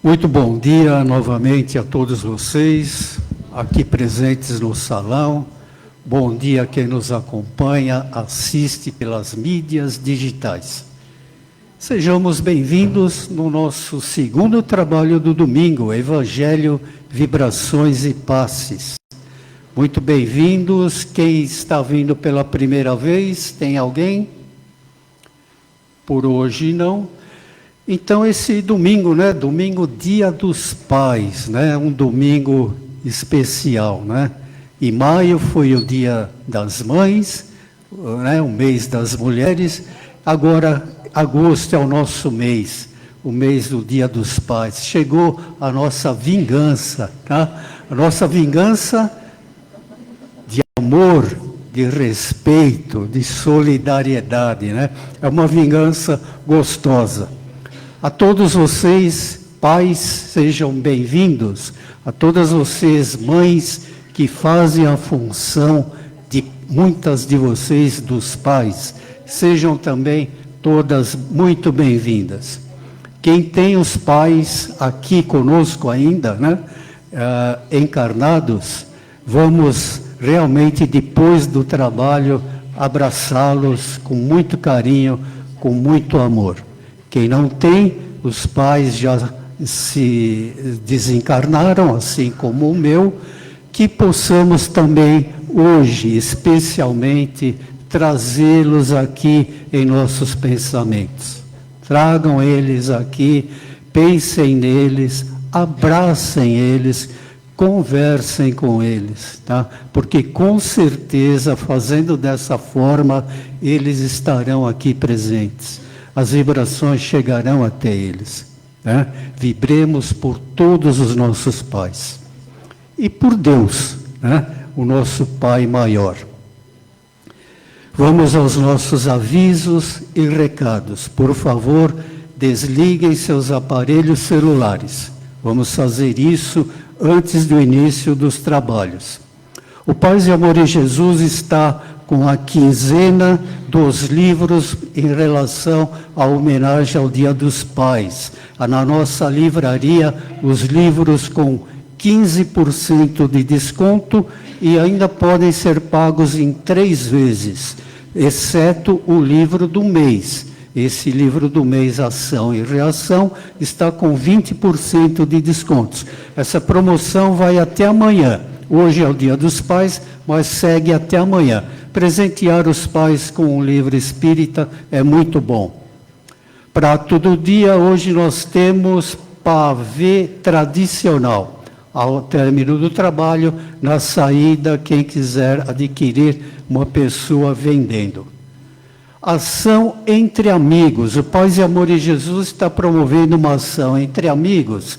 Muito bom dia novamente a todos vocês, aqui presentes no salão. Bom dia a quem nos acompanha, assiste pelas mídias digitais. Sejamos bem-vindos no nosso segundo trabalho do domingo, Evangelho, Vibrações e Passes. Muito bem-vindos. Quem está vindo pela primeira vez, tem alguém? Por hoje não. Então esse domingo, né? Domingo, Dia dos Pais, né? Um domingo especial, né? Em maio foi o Dia das Mães, né? O mês das mulheres. Agora, agosto é o nosso mês, o mês do Dia dos Pais. Chegou a nossa vingança, tá? A nossa vingança de amor, de respeito, de solidariedade, né? É uma vingança gostosa. A todos vocês, pais, sejam bem-vindos. A todas vocês, mães, que fazem a função de muitas de vocês, dos pais, sejam também todas muito bem-vindas. Quem tem os pais aqui conosco ainda, né, encarnados, vamos realmente, depois do trabalho, abraçá-los com muito carinho, com muito amor. Quem não tem, os pais já se desencarnaram, assim como o meu, que possamos também hoje, especialmente, trazê-los aqui em nossos pensamentos. Tragam eles aqui, pensem neles, abracem eles, conversem com eles, tá? Porque com certeza, fazendo dessa forma, eles estarão aqui presentes. As vibrações chegarão até eles, né? Vibremos por todos os nossos pais. E por Deus, né? O nosso Pai maior. Vamos aos nossos avisos e recados. Por favor, desliguem seus aparelhos celulares. Vamos fazer isso antes do início dos trabalhos. O Paz e Amor em Jesus está com a quinzena dos livros em relação à homenagem ao Dia dos Pais. Na nossa livraria, os livros com 15% de desconto e ainda podem ser pagos em 3 vezes, exceto o livro do mês. Esse livro do mês, Ação e Reação, está com 20% de descontos. Essa promoção vai até amanhã. Hoje é o Dia dos Pais, mas segue até amanhã. Presentear os pais com um livro espírita é muito bom. Prato do dia, hoje nós temos pavê tradicional. Ao término do trabalho, na saída, quem quiser adquirir, uma pessoa vendendo. Ação entre amigos. O Paz e Amor em Jesus está promovendo uma ação entre amigos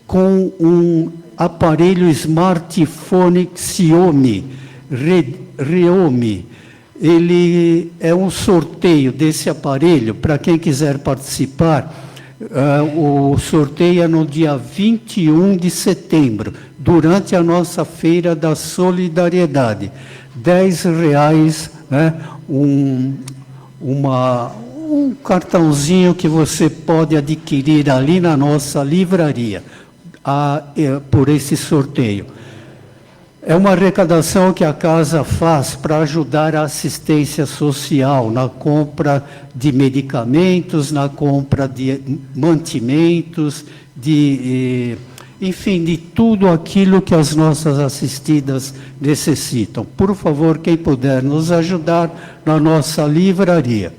com um aparelho smartphone Xiaomi, Realme. Ele é um sorteio desse aparelho, para quem quiser participar. O sorteio é no dia 21 de setembro, durante a nossa Feira da Solidariedade. R$10, né, um cartãozinho que você pode adquirir ali na nossa livraria, por esse sorteio. É uma arrecadação que a casa faz para ajudar a assistência social na compra de medicamentos, na compra de mantimentos, enfim, de tudo aquilo que as nossas assistidas necessitam. Por favor, quem puder nos ajudar na nossa livraria.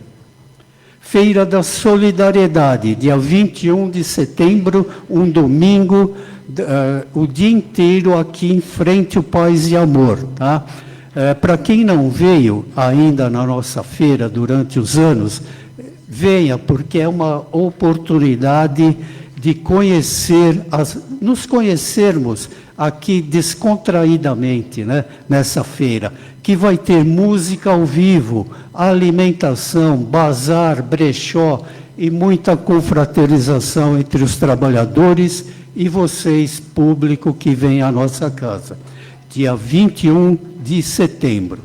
Feira da Solidariedade, dia 21 de setembro, um domingo, o dia inteiro aqui em frente ao Paz e Amor, tá? Para quem não veio ainda na nossa feira durante os anos, venha, porque é uma oportunidade de nos conhecermos aqui descontraidamente, né, nessa feira, que vai ter música ao vivo, alimentação, bazar, brechó e muita confraternização entre os trabalhadores e vocês, público que vem à nossa casa, dia 21 de setembro.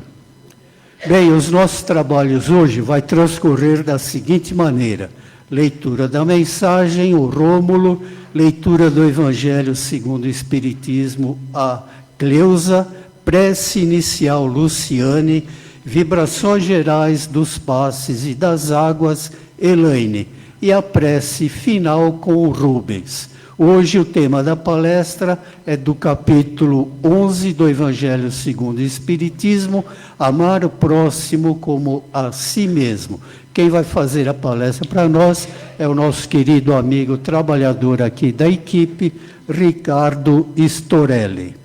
Bem, os nossos trabalhos hoje vai transcorrer da seguinte maneira: leitura da mensagem, o Rômulo leitura do Evangelho segundo o Espiritismo, a Cleusa, prece inicial Luciane, vibrações gerais dos passes e das águas, Elaine, e a prece final com o Rubens. Hoje o tema da palestra é do capítulo 11 do Evangelho segundo o Espiritismo, amar o próximo como a si mesmo. Quem vai fazer a palestra para nós é o nosso querido amigo trabalhador aqui da equipe, Ricardo Storelli.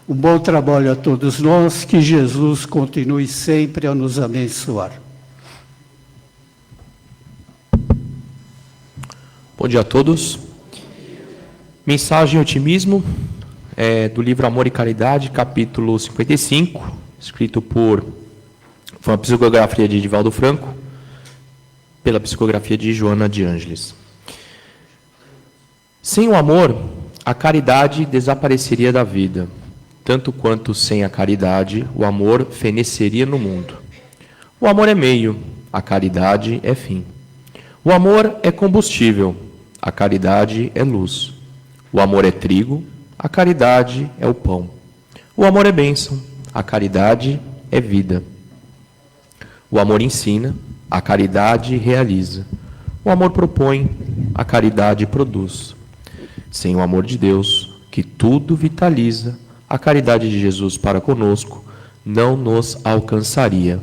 Um bom trabalho a todos nós, que Jesus continue sempre a nos abençoar. Bom dia a todos. Mensagem e otimismo, do livro Amor e Caridade, capítulo 55, escrito por uma psicografia de Divaldo Franco, pela psicografia de Joana de Ângeles. Sem o amor, a caridade desapareceria da vida, tanto quanto sem a caridade, o amor feneceria no mundo. O amor é meio, a caridade é fim. O amor é combustível, a caridade é luz. O amor é trigo, a caridade é o pão. O amor é bênção, a caridade é vida. O amor ensina, a caridade realiza. O amor propõe, a caridade produz. Sem o amor de Deus, que tudo vitaliza, a caridade de Jesus para conosco não nos alcançaria.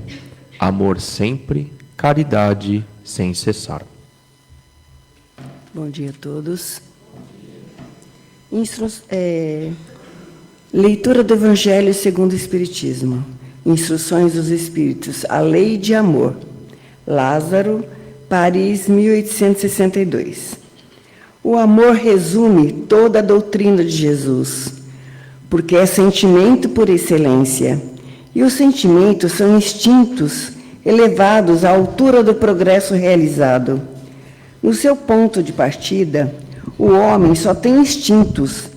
Amor sempre, caridade sem cessar. Bom dia a todos. Leitura do Evangelho segundo o Espiritismo. Instruções dos Espíritos. A Lei de Amor. Lázaro, Paris, 1862. O amor resume toda a doutrina de Jesus, porque é sentimento por excelência. E os sentimentos são instintos elevados à altura do progresso realizado. No seu ponto de partida, o homem só tem instintos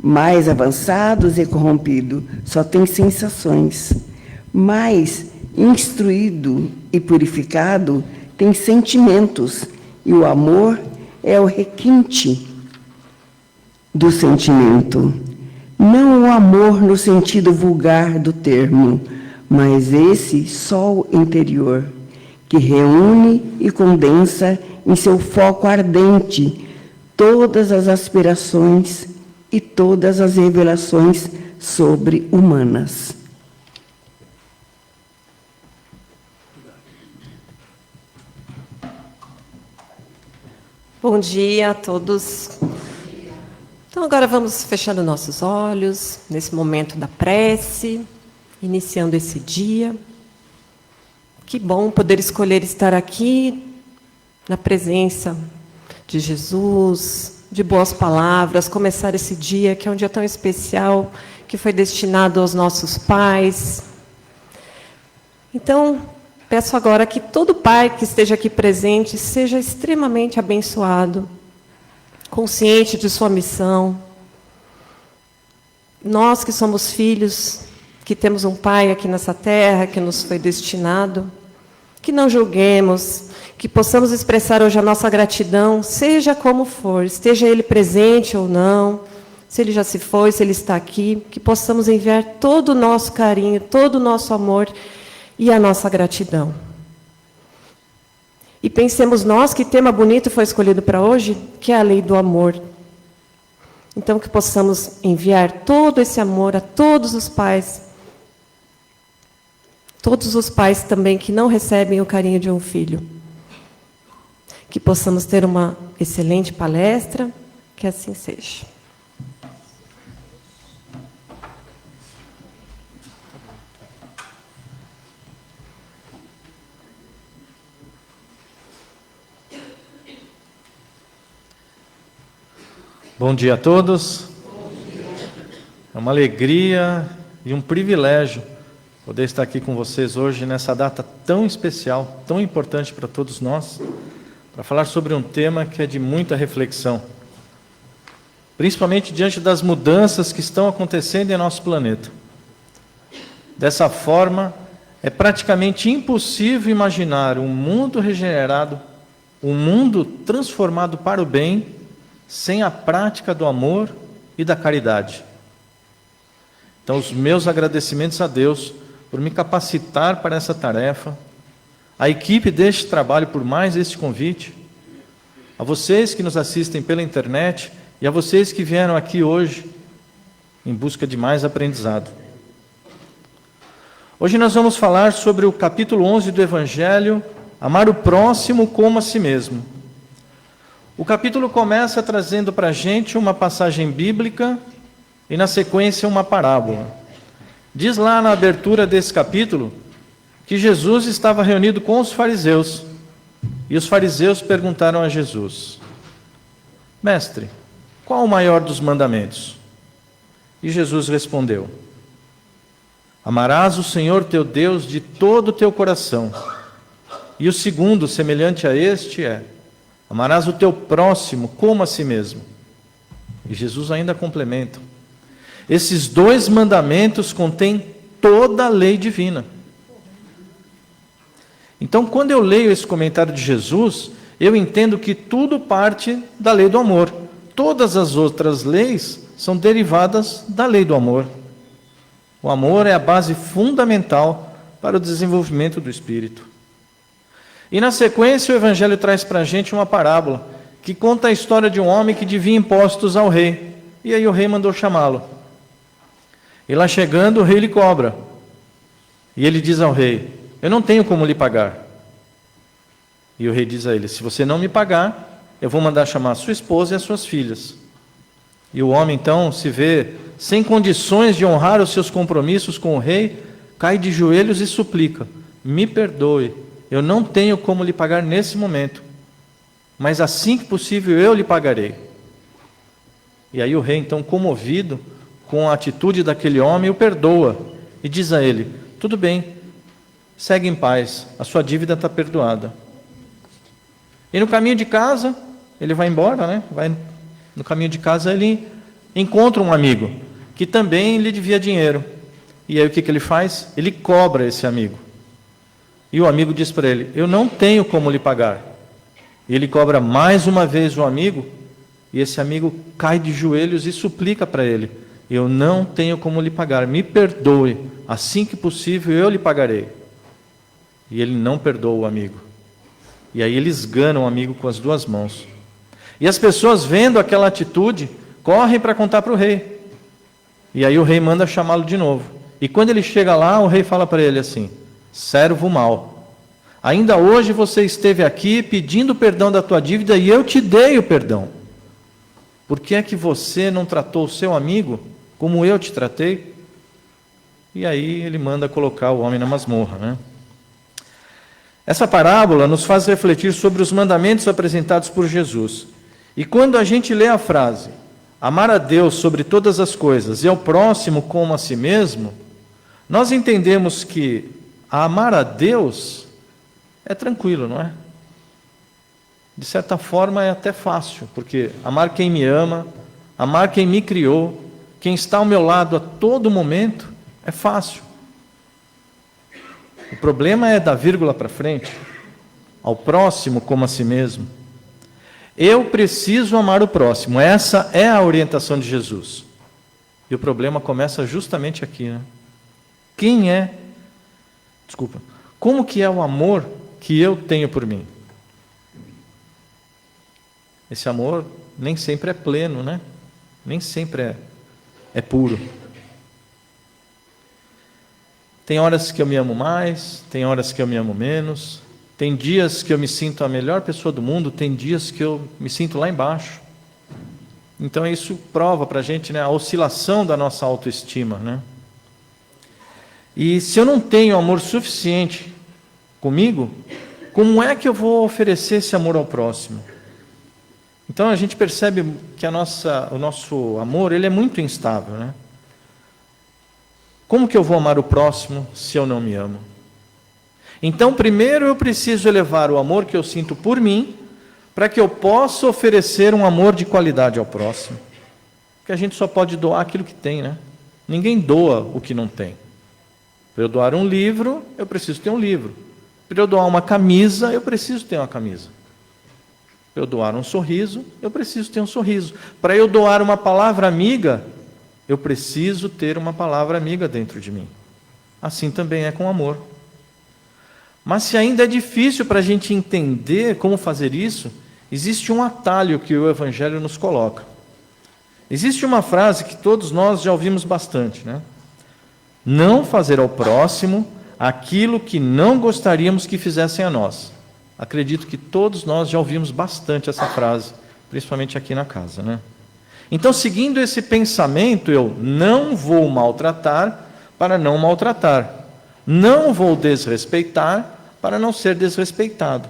mais avançados e corrompidos, só tem sensações. Mais instruído e purificado tem sentimentos, e o amor é o requinte do sentimento. Não o amor no sentido vulgar do termo, mas esse sol interior, que reúne e condensa em seu foco ardente todas as aspirações e todas as revelações sobre-humanas. Bom dia a todos. Então, agora vamos fechando nossos olhos, nesse momento da prece, iniciando esse dia. Que bom poder escolher estar aqui, na presença de Jesus, de boas palavras, começar esse dia, que é um dia tão especial, que foi destinado aos nossos pais. Então, peço agora que todo pai que esteja aqui presente seja extremamente abençoado, consciente de sua missão. Nós que somos filhos, que temos um pai aqui nessa terra, que nos foi destinado, que não julguemos, que possamos expressar hoje a nossa gratidão, seja como for, esteja ele presente ou não, se ele já se foi, se ele está aqui, que possamos enviar todo o nosso carinho, todo o nosso amor e a nossa gratidão. E pensemos nós, que tema bonito foi escolhido para hoje, que é a lei do amor. Então, que possamos enviar todo esse amor a todos os pais também que não recebem o carinho de um filho. Que possamos ter uma excelente palestra, que assim seja. Bom dia a todos. É uma alegria e um privilégio poder estar aqui com vocês hoje nessa data tão especial, tão importante para todos nós, para falar sobre um tema que é de muita reflexão, principalmente diante das mudanças que estão acontecendo em nosso planeta. Dessa forma, é praticamente impossível imaginar um mundo regenerado, um mundo transformado para o bem, sem a prática do amor e da caridade. Então, os meus agradecimentos a Deus por me capacitar para essa tarefa, a equipe deste trabalho por mais este convite, a vocês que nos assistem pela internet e a vocês que vieram aqui hoje em busca de mais aprendizado. Hoje nós vamos falar sobre o capítulo 11 do Evangelho, amar o próximo como a si mesmo. O capítulo começa trazendo para a gente uma passagem bíblica e, na sequência, uma parábola. Diz lá na abertura desse capítulo que Jesus estava reunido com os fariseus, e os fariseus perguntaram a Jesus: Mestre, qual o maior dos mandamentos? E Jesus respondeu: Amarás o Senhor teu Deus de todo o teu coração. E o segundo, semelhante a este, é: amarás o teu próximo como a si mesmo. E Jesus ainda complementa: esses 2 mandamentos contêm toda a lei divina. Então, quando eu leio esse comentário de Jesus, eu entendo que tudo parte da lei do amor. Todas as outras leis são derivadas da lei do amor. O amor é a base fundamental para o desenvolvimento do espírito. E na sequência o Evangelho traz para a gente uma parábola que conta a história de um homem que devia impostos ao rei. E aí o rei mandou chamá-lo. E lá chegando, o rei lhe cobra. E ele diz ao rei: eu não tenho como lhe pagar. E o rei diz a ele: se você não me pagar, eu vou mandar chamar a sua esposa e as suas filhas. E o homem então se vê sem condições de honrar os seus compromissos com o rei, cai de joelhos e suplica: me perdoe, eu não tenho como lhe pagar nesse momento, mas assim que possível eu lhe pagarei. E aí o rei, então, comovido com a atitude daquele homem, o perdoa e diz a ele: tudo bem, segue em paz, a sua dívida está perdoada. E no caminho de casa, ele vai embora, né? No caminho de casa ele encontra um amigo que também lhe devia dinheiro. E aí o que ele faz? Ele cobra esse amigo. E o amigo diz para ele: eu não tenho como lhe pagar. E ele cobra mais uma vez o amigo, e esse amigo cai de joelhos e suplica para ele: eu não tenho como lhe pagar, me perdoe, assim que possível eu lhe pagarei. E ele não perdoa o amigo. E aí ele esgana o amigo com as 2 mãos. E as pessoas, vendo aquela atitude, correm para contar para o rei. E aí o rei manda chamá-lo de novo. E quando ele chega lá, o rei fala para ele assim: servo mau, ainda hoje você esteve aqui pedindo perdão da tua dívida e eu te dei o perdão. Por que é que você não tratou o seu amigo como eu te tratei? E aí ele manda colocar o homem na masmorra, né? Essa parábola nos faz refletir sobre os mandamentos apresentados por Jesus. E quando a gente lê a frase: amar a Deus sobre todas as coisas e ao próximo como a si mesmo, nós entendemos que amar a Deus é tranquilo, não é? De certa forma é até fácil, porque amar quem me ama, amar quem me criou, quem está ao meu lado a todo momento, é fácil. O problema é da vírgula para frente: ao próximo como a si mesmo. Eu preciso amar o próximo, essa é a orientação de Jesus. E o problema começa justamente aqui, né? Como que é o amor que eu tenho por mim? Esse amor nem sempre é pleno, né? Nem sempre é puro. Tem horas que eu me amo mais, tem horas que eu me amo menos, tem dias que eu me sinto a melhor pessoa do mundo, tem dias que eu me sinto lá embaixo. Então isso prova para a gente, né, a oscilação da nossa autoestima, né? E se eu não tenho amor suficiente comigo, como é que eu vou oferecer esse amor ao próximo? Então a gente percebe que o nosso amor ele é muito instável, né? Como que eu vou amar o próximo se eu não me amo? Então, primeiro eu preciso elevar o amor que eu sinto por mim, para que eu possa oferecer um amor de qualidade ao próximo. Porque a gente só pode doar aquilo que tem, né? Ninguém doa o que não tem. Para eu doar um livro, eu preciso ter um livro. Para eu doar uma camisa, eu preciso ter uma camisa. Para eu doar um sorriso, eu preciso ter um sorriso. Para eu doar uma palavra amiga, eu preciso ter uma palavra amiga dentro de mim. Assim também é com amor. Mas se ainda é difícil para a gente entender como fazer isso, existe um atalho que o Evangelho nos coloca. Existe uma frase que todos nós já ouvimos bastante, né? Não fazer ao próximo aquilo que não gostaríamos que fizessem a nós. Acredito que todos nós já ouvimos bastante essa frase, principalmente aqui na casa, né? Então, seguindo esse pensamento, eu não vou maltratar para não maltratar. Não vou desrespeitar para não ser desrespeitado.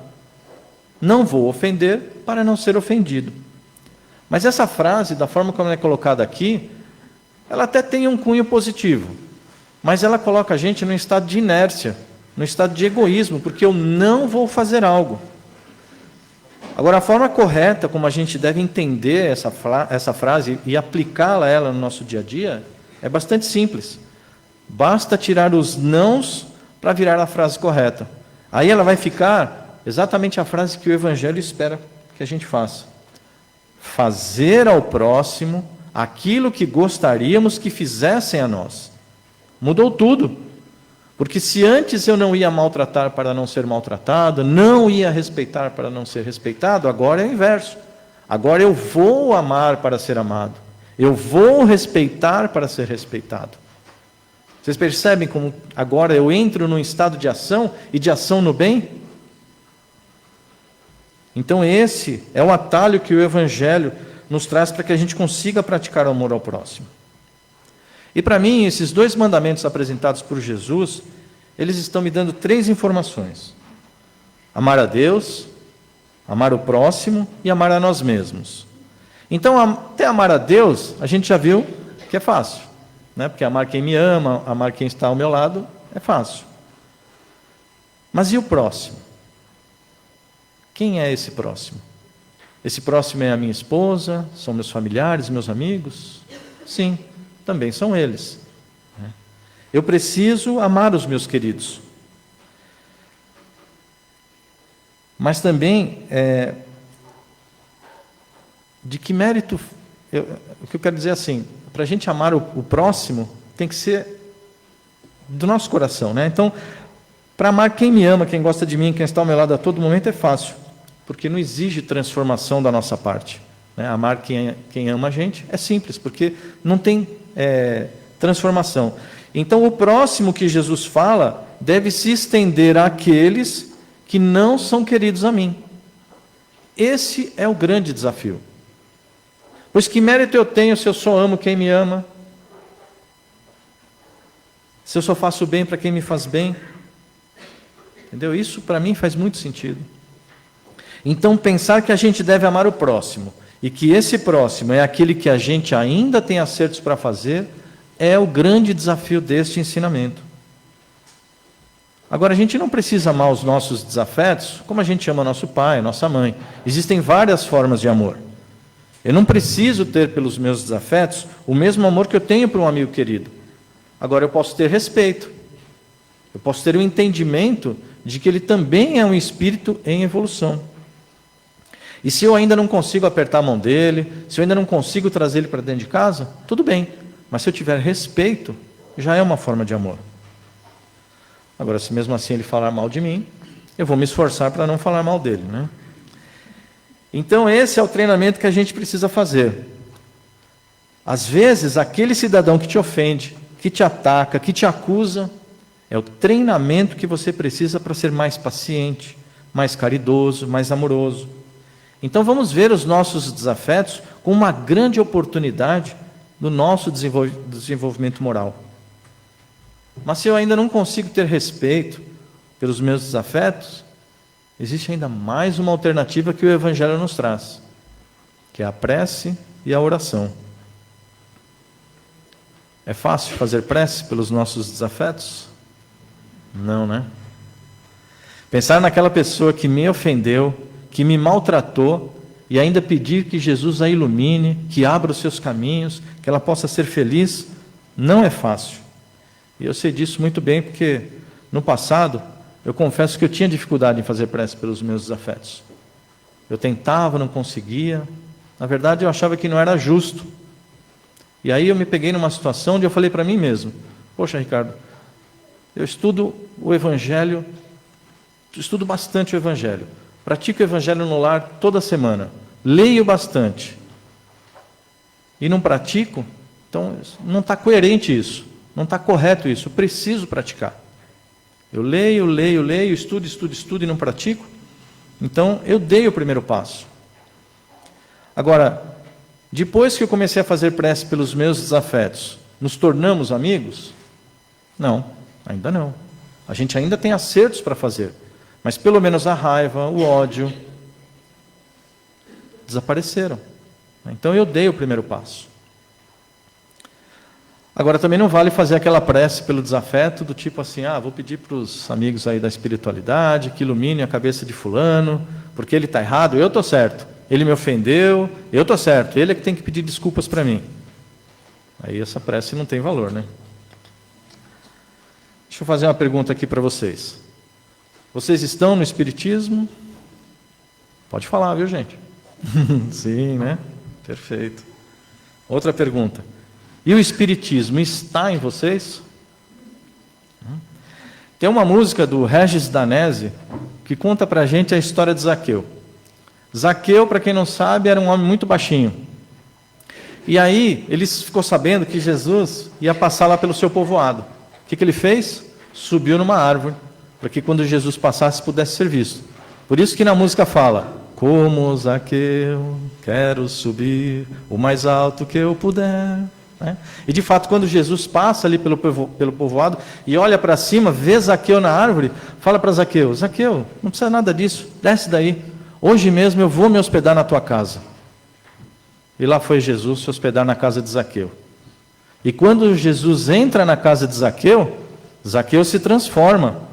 Não vou ofender para não ser ofendido. Mas essa frase, da forma como ela é colocada aqui, ela até tem um cunho positivo, mas ela coloca a gente num estado de inércia, num estado de egoísmo, porque eu não vou fazer algo. Agora, a forma correta como a gente deve entender essa frase e aplicá-la a ela no nosso dia a dia é bastante simples. Basta tirar os nãos para virar a frase correta. Aí ela vai ficar exatamente a frase que o Evangelho espera que a gente faça. Fazer ao próximo aquilo que gostaríamos que fizessem a nós. Mudou tudo. Porque se antes eu não ia maltratar para não ser maltratado, não ia respeitar para não ser respeitado, agora é o inverso. Agora eu vou amar para ser amado. Eu vou respeitar para ser respeitado. Vocês percebem como agora eu entro num estado de ação e de ação no bem? Então esse é o atalho que o Evangelho nos traz para que a gente consiga praticar o amor ao próximo. E para mim, esses dois mandamentos apresentados por Jesus, eles estão me dando 3 informações. Amar a Deus, amar o próximo e amar a nós mesmos. Então, até amar a Deus, a gente já viu que é fácil, né? Porque amar quem me ama, amar quem está ao meu lado, é fácil. Mas e o próximo? Quem é esse próximo? Esse próximo é a minha esposa, são meus familiares, meus amigos? Sim, também são eles. Eu preciso amar os meus queridos. Mas também, de que mérito... o que eu quero dizer é assim, para a gente amar o próximo, tem que ser do nosso coração, né? Então, para amar quem me ama, quem gosta de mim, quem está ao meu lado a todo momento é fácil, porque não exige transformação da nossa parte, né? Amar quem ama a gente é simples, porque não tem transformação. Então, o próximo que Jesus fala deve se estender àqueles que não são queridos a mim. Esse é o grande desafio. Pois que mérito eu tenho se eu só amo quem me ama? Se eu só faço bem para quem me faz bem? Entendeu? Isso para mim faz muito sentido. Então, pensar que a gente deve amar o próximo e que esse próximo é aquele que a gente ainda tem acertos para fazer é o grande desafio deste ensinamento. Agora, a gente não precisa amar os nossos desafetos como a gente ama nosso pai, nossa mãe. Existem várias formas de amor. Eu não preciso ter pelos meus desafetos o mesmo amor que eu tenho para um amigo querido. Agora, eu posso ter respeito. Eu posso ter o entendimento de que ele também é um espírito em evolução. E se eu ainda não consigo apertar a mão dele, se eu ainda não consigo trazer ele para dentro de casa, tudo bem. Mas se eu tiver respeito, já é uma forma de amor. Agora, se mesmo assim ele falar mal de mim, eu vou me esforçar para não falar mal dele, né? Então, esse é o treinamento que a gente precisa fazer. Às vezes, aquele cidadão que te ofende, que te ataca, que te acusa, é o treinamento que você precisa para ser mais paciente, mais caridoso, mais amoroso. Então, vamos ver os nossos desafetos como uma grande oportunidade do nosso desenvolvimento moral. Mas se eu ainda não consigo ter respeito pelos meus desafetos, existe ainda mais uma alternativa que o Evangelho nos traz, que é a prece e a oração. É fácil fazer prece pelos nossos desafetos? Não, né? Pensar naquela pessoa que me ofendeu, que me maltratou, e ainda pedir que Jesus a ilumine, que abra os seus caminhos, que ela possa ser feliz, não é fácil. E eu sei disso muito bem, porque no passado, eu confesso que eu tinha dificuldade em fazer prece pelos meus desafetos. Eu tentava, não conseguia. Na verdade, eu achava que não era justo. E aí eu me peguei numa situação onde eu falei para mim mesmo: poxa, Ricardo, eu estudo o Evangelho, estudo bastante o Evangelho, pratico o Evangelho no lar toda semana, leio bastante, e não pratico, então não está coerente isso, não está correto isso, eu preciso praticar. Eu leio, estudo e não pratico, então eu dei o primeiro passo. Agora, depois que eu comecei a fazer prece pelos meus desafetos, nos tornamos amigos? Não, ainda não. A gente ainda tem acertos para fazer, mas pelo menos a raiva, o ódio, desapareceram. Então eu dei o primeiro passo. Agora também não vale fazer aquela prece pelo desafeto, do tipo assim: vou pedir para os amigos aí da espiritualidade que iluminem a cabeça de fulano, porque ele está errado, eu estou certo. Ele me ofendeu, eu estou certo, ele é que tem que pedir desculpas para mim. Aí essa prece não tem valor, né? Deixa eu fazer uma pergunta aqui para vocês. Vocês estão no Espiritismo? Pode falar, viu, gente? Sim, né? Perfeito. Outra pergunta. E o Espiritismo está em vocês? Tem uma música do Regis Danese que conta para a gente a história de Zaqueu. Zaqueu, para quem não sabe, era um homem muito baixinho. E aí, ele ficou sabendo que Jesus ia passar lá pelo seu povoado. O que ele fez? Subiu numa árvore, para que quando Jesus passasse pudesse ser visto. Por isso que na música fala: como Zaqueu, quero subir o mais alto que eu puder. E de fato, quando Jesus passa ali pelo povoado e olha para cima, vê Zaqueu na árvore, fala para Zaqueu: Zaqueu, não precisa nada disso, desce daí. Hoje mesmo eu vou me hospedar na tua casa. E lá foi Jesus se hospedar na casa de Zaqueu. E quando Jesus entra na casa de Zaqueu, Zaqueu se transforma.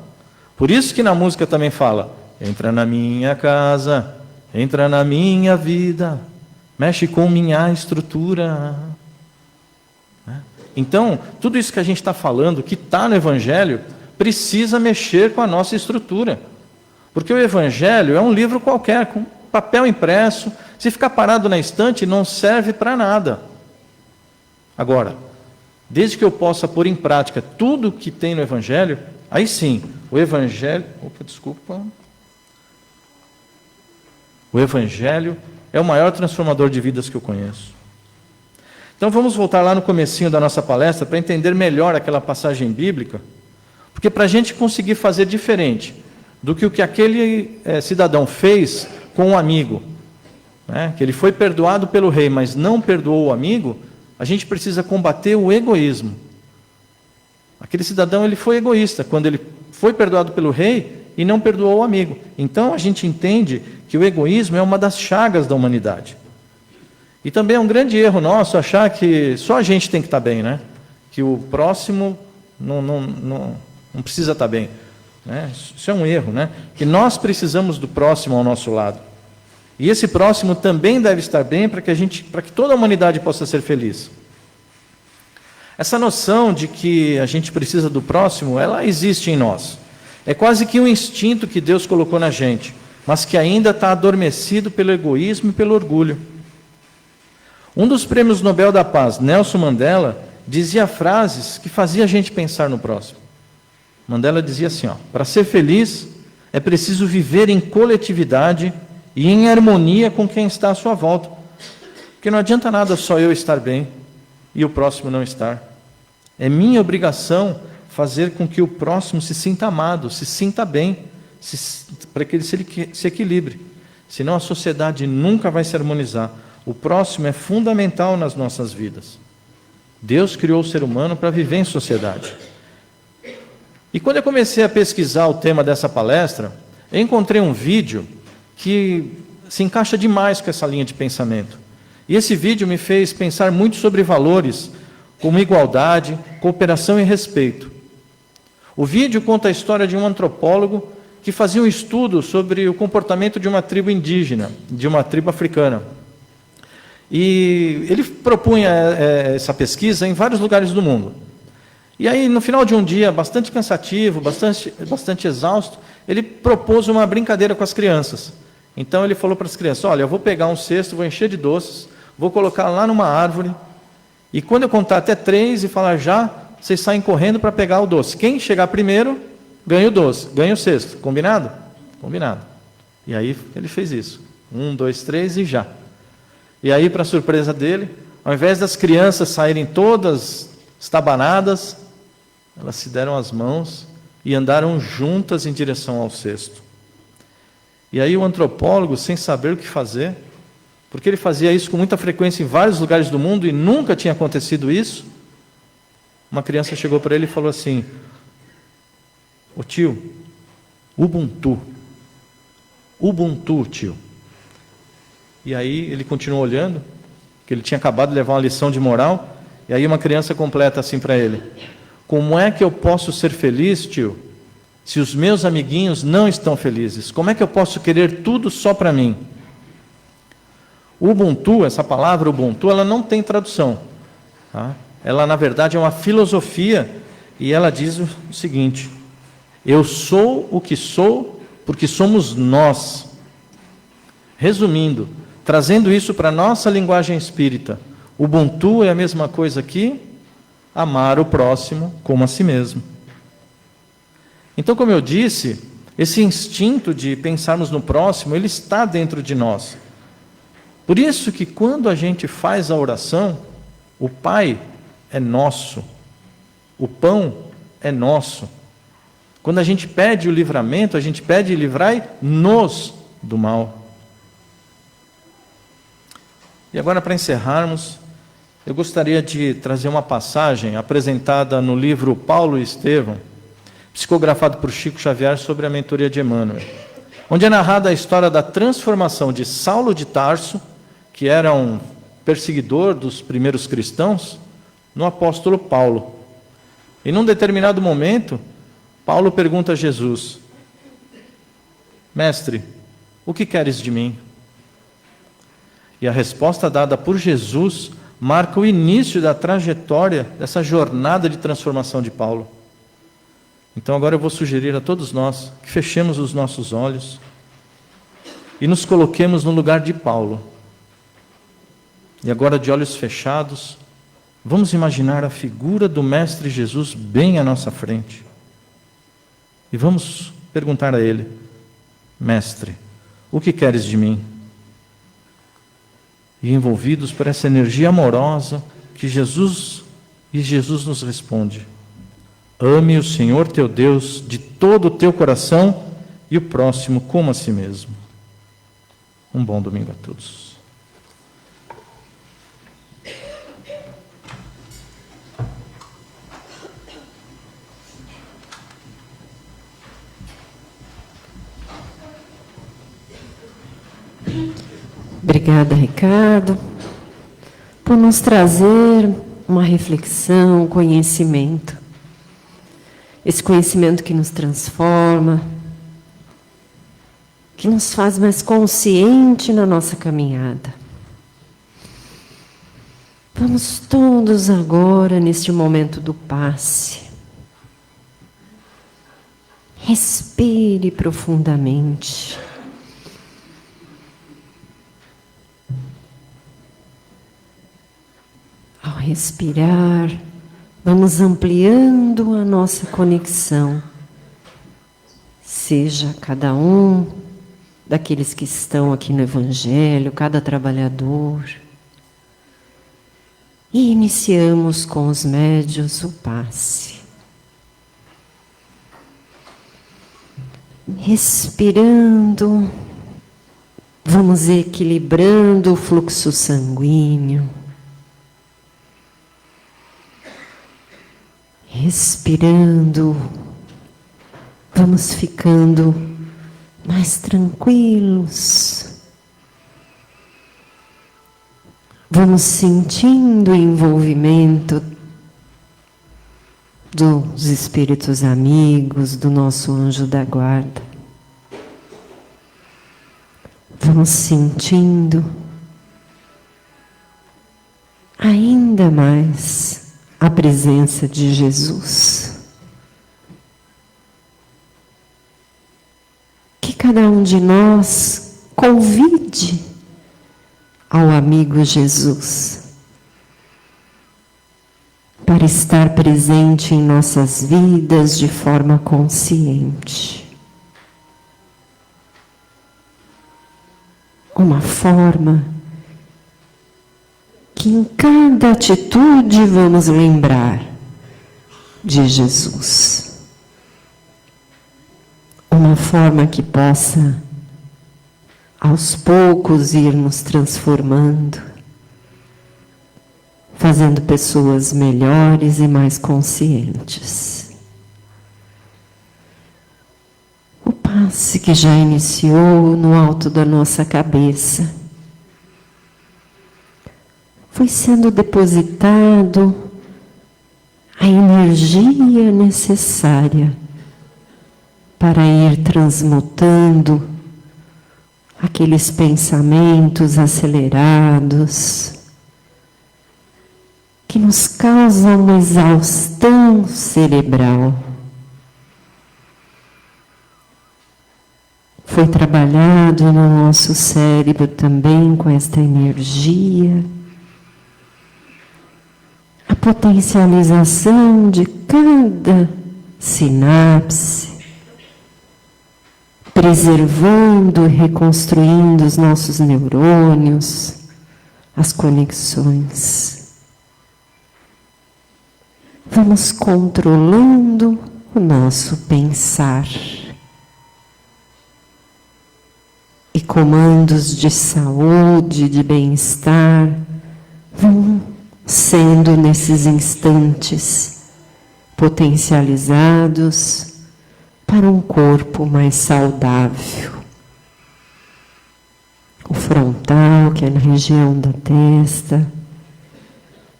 Por isso que na música também fala: entra na minha casa, entra na minha vida, mexe com minha estrutura. Então, tudo isso que a gente está falando, que está no Evangelho, precisa mexer com a nossa estrutura. Porque o Evangelho é um livro qualquer, com papel impresso. Se ficar parado na estante, não serve para nada. Agora, desde que eu possa pôr em prática tudo que tem no Evangelho, aí sim, o Evangelho... O Evangelho é o maior transformador de vidas que eu conheço. Então vamos voltar lá no comecinho da nossa palestra para entender melhor aquela passagem bíblica, porque para a gente conseguir fazer diferente do que o que aquele cidadão fez com um amigo, que ele foi perdoado pelo rei, mas não perdoou o amigo, a gente precisa combater o egoísmo. Aquele cidadão ele foi egoísta quando ele foi perdoado pelo rei e não perdoou o amigo. Então a gente entende que o egoísmo é uma das chagas da humanidade. E também é um grande erro nosso achar que só a gente tem que estar bem, né? Que o próximo não precisa estar bem. Isso é um erro, né? Que nós precisamos do próximo ao nosso lado. E esse próximo também deve estar bem para que toda a humanidade possa ser feliz. Essa noção de que a gente precisa do próximo, ela existe em nós. É quase que um instinto que Deus colocou na gente, mas que ainda está adormecido pelo egoísmo e pelo orgulho. Um dos prêmios Nobel da Paz, Nelson Mandela, dizia frases que faziam a gente pensar no próximo. Mandela dizia assim: para ser feliz é preciso viver em coletividade e em harmonia com quem está à sua volta. Porque não adianta nada só eu estar bem e o próximo não estar. É minha obrigação fazer com que o próximo se sinta amado, se sinta bem, para que ele se equilibre. Senão a sociedade nunca vai se harmonizar. O próximo é fundamental nas nossas vidas. Deus criou o ser humano para viver em sociedade. E quando eu comecei a pesquisar o tema dessa palestra, eu encontrei um vídeo que se encaixa demais com essa linha de pensamento. E esse vídeo me fez pensar muito sobre valores, como igualdade, cooperação e respeito. O vídeo conta a história de um antropólogo que fazia um estudo sobre o comportamento de uma tribo indígena, de uma tribo africana. E ele propunha essa pesquisa em vários lugares do mundo. E aí, no final de um dia bastante cansativo, bastante exausto, ele propôs uma brincadeira com as crianças. Então ele falou para as crianças: olha, eu vou pegar um cesto, vou encher de doces, vou colocar lá numa árvore, e quando eu contar até 3 e falar já, vocês saem correndo para pegar o doce. Quem chegar primeiro, ganha o doce, ganha o cesto. Combinado? Combinado. E aí ele fez isso. 1, 2, 3 e já. E aí, para surpresa dele, ao invés das crianças saírem todas estabanadas, elas se deram as mãos e andaram juntas em direção ao cesto. E aí o antropólogo, sem saber o que fazer, porque ele fazia isso com muita frequência em vários lugares do mundo e nunca tinha acontecido isso, uma criança chegou para ele e falou assim: ô tio, Ubuntu. Ubuntu, tio. E aí ele continuou olhando, que ele tinha acabado de levar uma lição de moral, e aí uma criança completa assim para ele: como é que eu posso ser feliz, tio, se os meus amiguinhos não estão felizes? Como é que eu posso querer tudo só para mim? Ubuntu, essa palavra Ubuntu, ela não tem tradução, tá? Ela, na verdade, é uma filosofia, e ela diz o seguinte: eu sou o que sou porque somos nós. Resumindo, trazendo isso para a nossa linguagem espírita, Ubuntu é a mesma coisa que amar o próximo como a si mesmo. Então, como eu disse, esse instinto de pensarmos no próximo, ele está dentro de nós. Por isso que quando a gente faz a oração, o Pai é nosso, o pão é nosso. Quando a gente pede o livramento, a gente pede: livrai-nos do mal. E agora, para encerrarmos, eu gostaria de trazer uma passagem apresentada no livro Paulo e Estevão, psicografado por Chico Xavier, sobre a mentoria de Emmanuel, onde é narrada a história da transformação de Saulo de Tarso, que era um perseguidor dos primeiros cristãos, no apóstolo Paulo. E num determinado momento, Paulo pergunta a Jesus: mestre, o que queres de mim? E a resposta dada por Jesus marca o início da trajetória, dessa jornada de transformação de Paulo. Então agora eu vou sugerir a todos nós que fechemos os nossos olhos e nos coloquemos no lugar de Paulo. E agora, de olhos fechados, vamos imaginar a figura do Mestre Jesus bem à nossa frente. E vamos perguntar a Ele: mestre, o que queres de mim? E envolvidos por essa energia amorosa que Jesus nos responde: ame o Senhor teu Deus de todo o teu coração e o próximo como a si mesmo. Um bom domingo a todos. Obrigada, Ricardo, por nos trazer uma reflexão, um conhecimento. Esse conhecimento que nos transforma, que nos faz mais consciente na nossa caminhada. Vamos todos agora, neste momento do passe, respire profundamente. Ao respirar, vamos ampliando a nossa conexão, seja cada um daqueles que estão aqui no Evangelho, cada trabalhador. E iniciamos com os médiuns o passe. Respirando, vamos equilibrando o fluxo sanguíneo. Respirando, vamos ficando mais tranquilos. Vamos sentindo o envolvimento dos espíritos amigos, do nosso anjo da guarda. Vamos sentindo ainda mais a presença de Jesus. Que cada um de nós convide ao amigo Jesus para estar presente em nossas vidas de forma consciente. Uma forma que em cada atitude vamos lembrar de Jesus. Uma forma que possa, aos poucos, ir nos transformando, fazendo pessoas melhores e mais conscientes. O passe que já iniciou no alto da nossa cabeça foi sendo depositado a energia necessária para ir transmutando aqueles pensamentos acelerados que nos causam uma exaustão cerebral. Foi trabalhado no nosso cérebro também com esta energia, a potencialização de cada sinapse, preservando e reconstruindo os nossos neurônios, as conexões. Vamos controlando o nosso pensar. E comandos de saúde, de bem-estar, vão sendo nesses instantes potencializados para um corpo mais saudável. O frontal, que é na região da testa,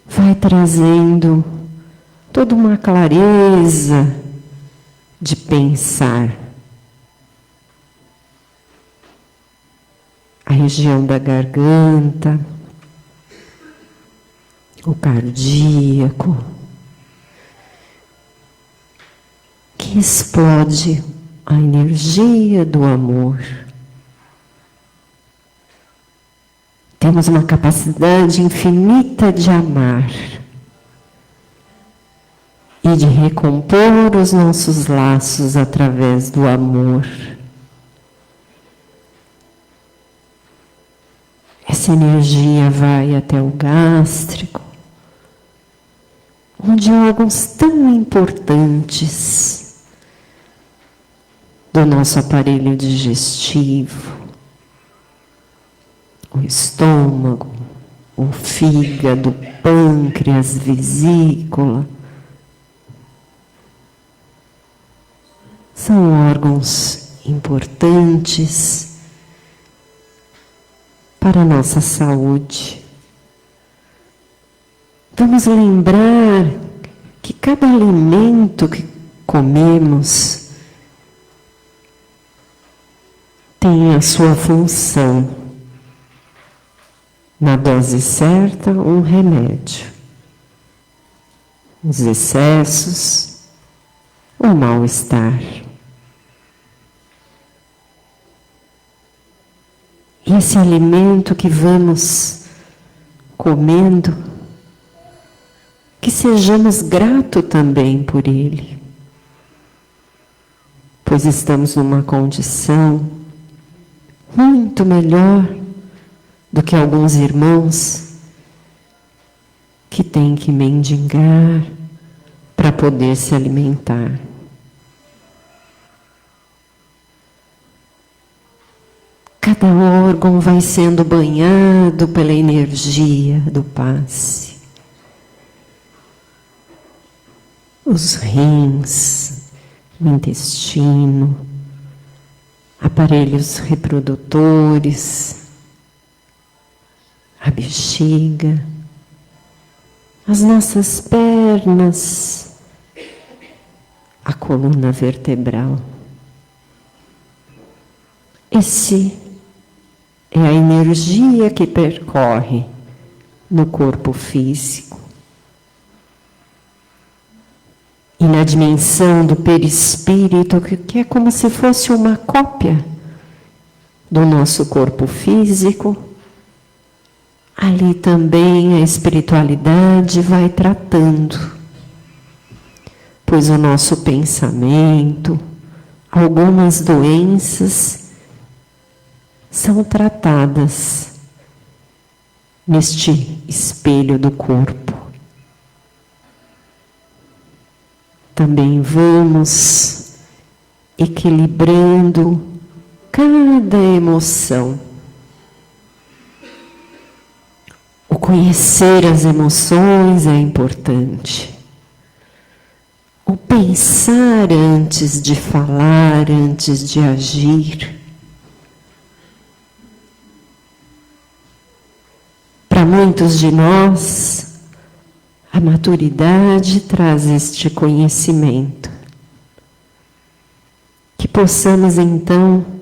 vai trazendo toda uma clareza de pensar. A região da garganta, o cardíaco, que explode a energia do amor. Temos uma capacidade infinita de amar e de recompor os nossos laços através do amor. Essa energia vai até o gástrico, onde órgãos tão importantes do nosso aparelho digestivo, o estômago, o fígado, o pâncreas, vesícula, são órgãos importantes para a nossa saúde. Vamos lembrar que cada alimento que comemos tem a sua função. Na dose certa, um remédio. Os excessos, o mal-estar. E esse alimento que vamos comendo, que sejamos gratos também por ele, pois estamos numa condição muito melhor do que alguns irmãos que têm que mendigar para poder se alimentar. Cada órgão vai sendo banhado pela energia do passe. Os rins, o intestino, aparelhos reprodutores, a bexiga, as nossas pernas, a coluna vertebral. Esse é a energia que percorre no corpo físico. E na dimensão do perispírito, que é como se fosse uma cópia do nosso corpo físico, ali também a espiritualidade vai tratando, pois o nosso pensamento, algumas doenças são tratadas neste espelho do corpo. Também vamos equilibrando cada emoção. O conhecer as emoções é importante. O pensar antes de falar, antes de agir. Para muitos de nós, a maturidade traz este conhecimento. Que possamos então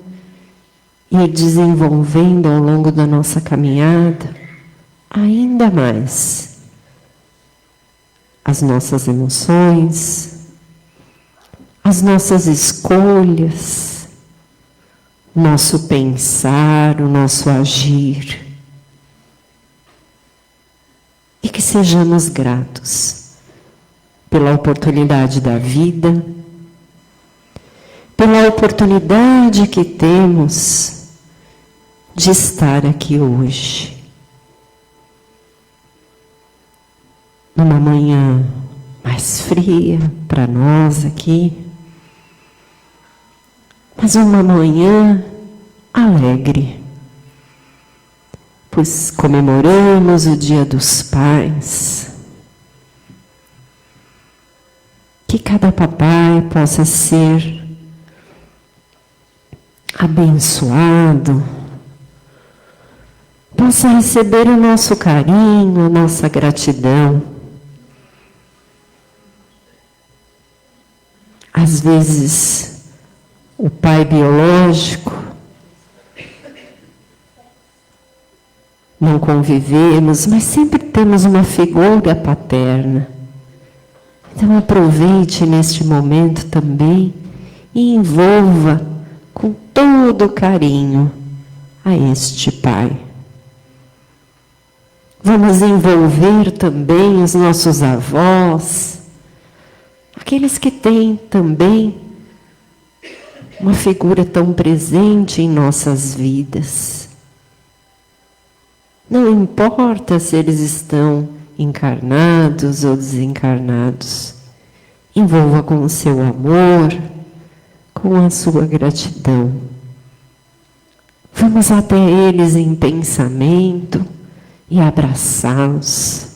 ir desenvolvendo ao longo da nossa caminhada ainda mais as nossas emoções, as nossas escolhas, o nosso pensar, o nosso agir. E que sejamos gratos pela oportunidade da vida, pela oportunidade que temos de estar aqui hoje. Numa manhã mais fria para nós aqui, mas uma manhã alegre, pois comemoramos o Dia dos Pais. Que cada papai possa ser abençoado, possa receber o nosso carinho, a nossa gratidão. Às vezes, o pai biológico, não convivemos, mas sempre temos uma figura paterna. Então aproveite neste momento também e envolva com todo carinho a este pai. Vamos envolver também os nossos avós, aqueles que têm também uma figura tão presente em nossas vidas. Não importa se eles estão encarnados ou desencarnados, envolva com o seu amor, com a sua gratidão. Vamos até eles em pensamento e abraçá-los.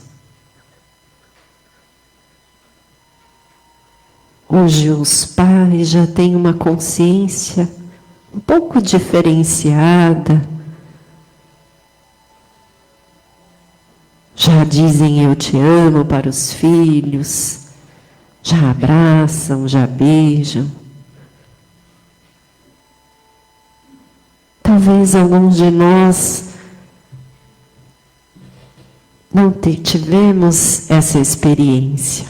Hoje os pais já têm uma consciência um pouco diferenciada. Já dizem eu te amo para os filhos, já abraçam, já beijam. Talvez alguns de nós não tivemos essa experiência,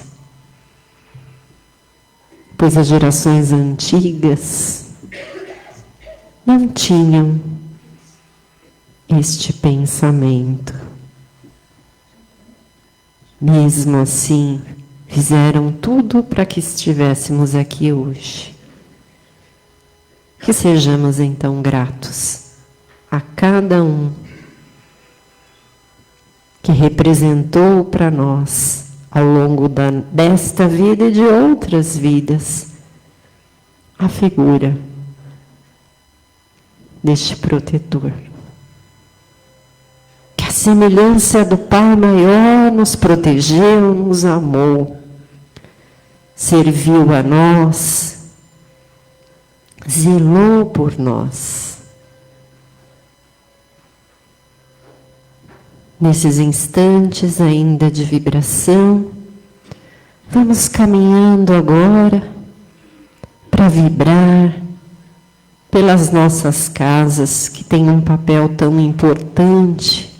pois as gerações antigas não tinham este pensamento. Mesmo assim, fizeram tudo para que estivéssemos aqui hoje. Que sejamos então gratos a cada um que representou para nós, ao longo desta vida e de outras vidas, a figura deste protetor. Que a semelhança do Pai maior nos protegeu, nos amou, serviu a nós, zelou por nós. Nesses instantes ainda de vibração, vamos caminhando agora para vibrar pelas nossas casas, que têm um papel tão importante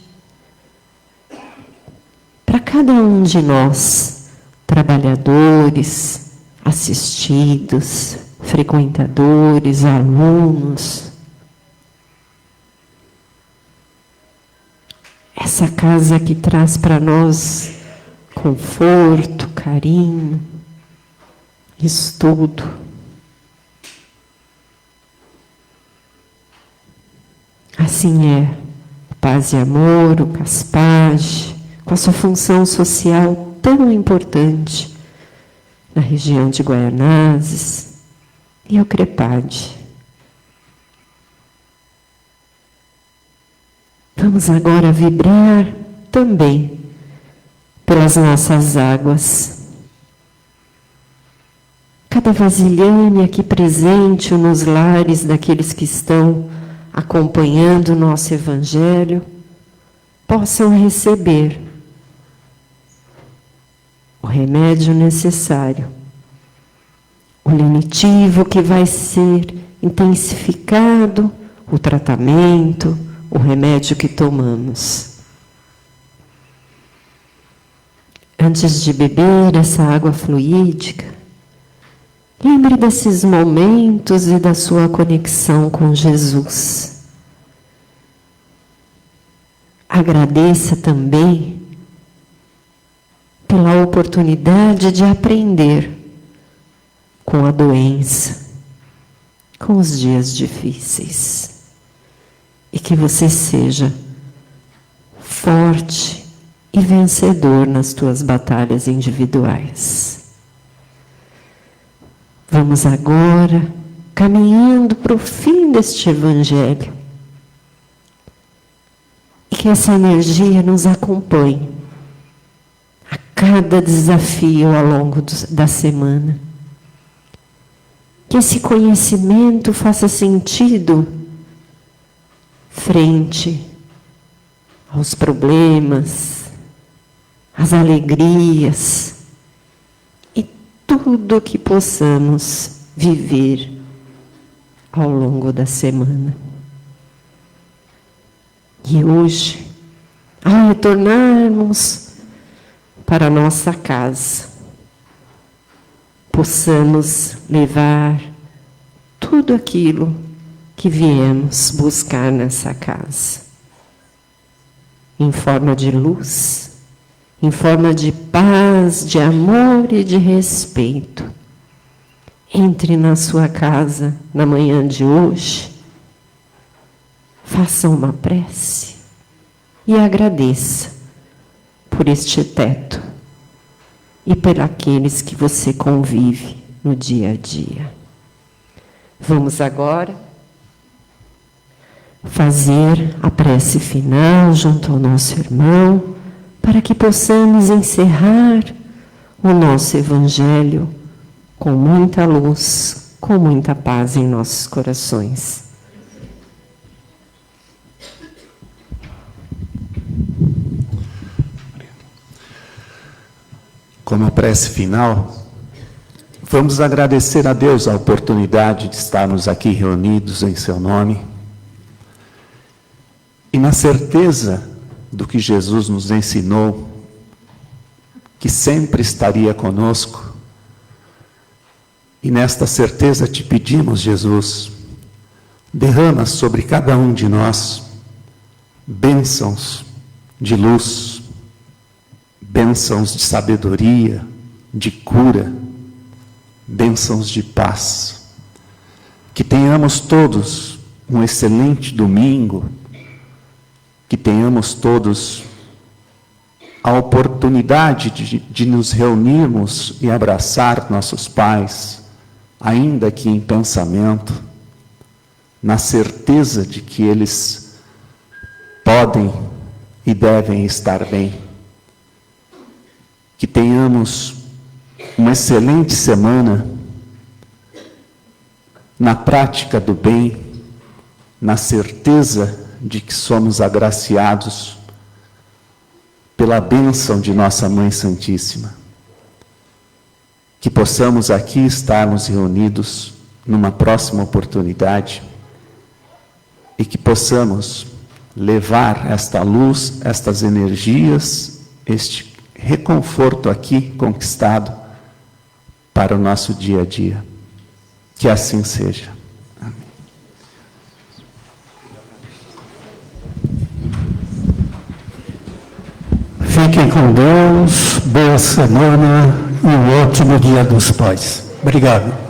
para cada um de nós, trabalhadores, assistidos, frequentadores, alunos. essa casa que traz para nós conforto, carinho, estudo. Assim é o Paz e Amor, o Caspage, com a sua função social tão importante na região de Guaianazes, e o CREPAD. Vamos agora vibrar também pelas nossas águas. Cada vasilhame aqui presente nos lares daqueles que estão acompanhando o nosso Evangelho, possam receber o remédio necessário, o lenitivo que vai ser intensificado, o tratamento, o remédio que tomamos. Antes de beber essa água fluídica, lembre desses momentos e da sua conexão com Jesus. Agradeça também pela oportunidade de aprender com a doença, com os dias difíceis. E que você seja forte e vencedor nas tuas batalhas individuais. Vamos agora caminhando para o fim deste Evangelho. E que essa energia nos acompanhe a cada desafio ao longo da semana. Que esse conhecimento faça sentido frente aos problemas, às alegrias e tudo que possamos viver ao longo da semana. E hoje, ao retornarmos para a nossa casa, possamos levar tudo aquilo que viemos buscar nessa casa, em forma de luz, em forma de paz, de amor e de respeito. Entre na sua casa na manhã de hoje, faça uma prece e agradeça por este teto e por aqueles que você convive no dia a dia. Vamos agora fazer a prece final junto ao nosso irmão, para que possamos encerrar o nosso Evangelho com muita luz, com muita paz em nossos corações. Como prece final, vamos agradecer a Deus a oportunidade de estarmos aqui reunidos em seu nome e na certeza do que Jesus nos ensinou, que sempre estaria conosco. E nesta certeza te pedimos, Jesus, derrama sobre cada um de nós bênçãos de luz, bênçãos de sabedoria, de cura, bênçãos de paz. Que tenhamos todos um excelente domingo, que tenhamos todos a oportunidade de nos reunirmos e abraçar nossos pais, ainda que em pensamento, na certeza de que eles podem e devem estar bem. Que tenhamos uma excelente semana na prática do bem, na certeza de que somos agraciados pela bênção de nossa Mãe Santíssima. Que possamos aqui estarmos reunidos numa próxima oportunidade e que possamos levar esta luz, estas energias, este reconforto aqui conquistado para o nosso dia a dia. Que assim seja. com Deus, boa semana e um ótimo Dia dos Pais. Obrigado.